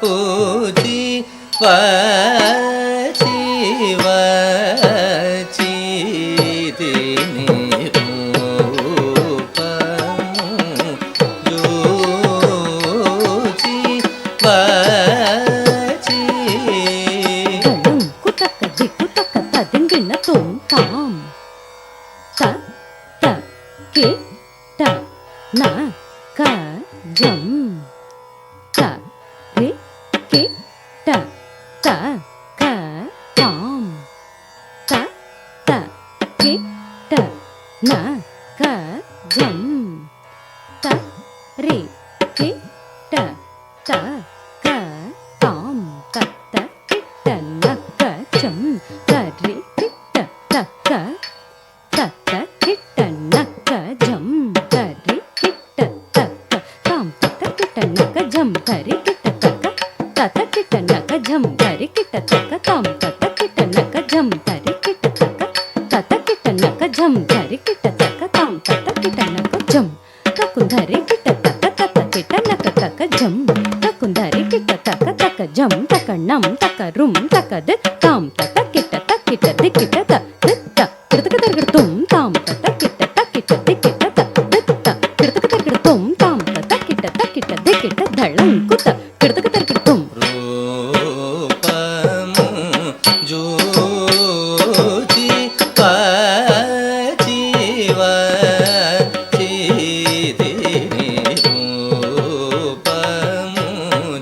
జూచి వచ్చి వచ్చి తిని రూపము జూచి వచ్చి కుతక దిక్కుతక తదింగిన తుం తాం త త కి ట న క జం త రి కి ట త క తాం త త కి ట న క జం త రి కి ట త క తాం త త కి ట న క జం త రి కి ట త క త త కి ట న క జం త రి కి ట త క తాం త త కి ట న క జం త రి కి ట త క త త కి ట న క జం త రి కి ట త క తాం త త కి ట న క జం త రి కి ట త క త త కి ట న క జం త రి కి ట త క తాం త త కి ట న క జం త కు ధ రి కి ట త క త త కి ట న క త క జం త కు ధ రి కి ట త క జం త క నం త క రుం త క ద తాం త త కి ట ది కి ట త ద త కిడతక దర్గడ తుం తాం త త కి ట ది కి ట త ద త కిడతక దర్గడ తుం తాం త త కి ట ది కి ట దళం కుత కిడతక దర్గడ తుం రూపము జూచి వచ్చి వచ్చి తిని రూపము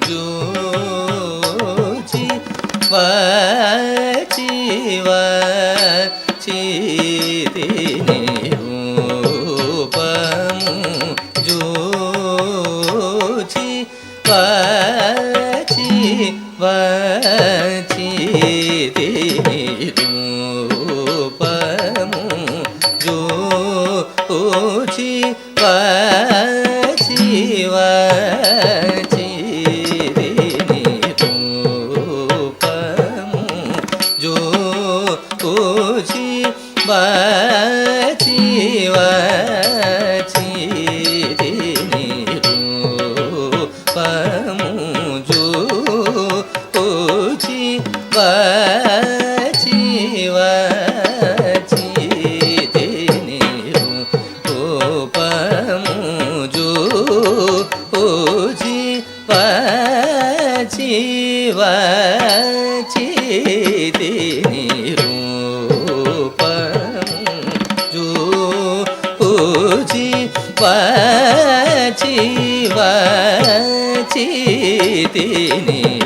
జూచి వచ్చి వచ్చి తిని రూపము జూచి వచ్చి వచ్చి తిని రూపము జూచి వచ్చి వచ్చి తిని రూపము జూచి వచ్చి వచ్చి తిని రూపము జూచి వచ్చి వచ్చి తిని రూపము జూచి వచ్చి వచ్చి తిని రూపము జూచి వచ్చి వచ్చి తిని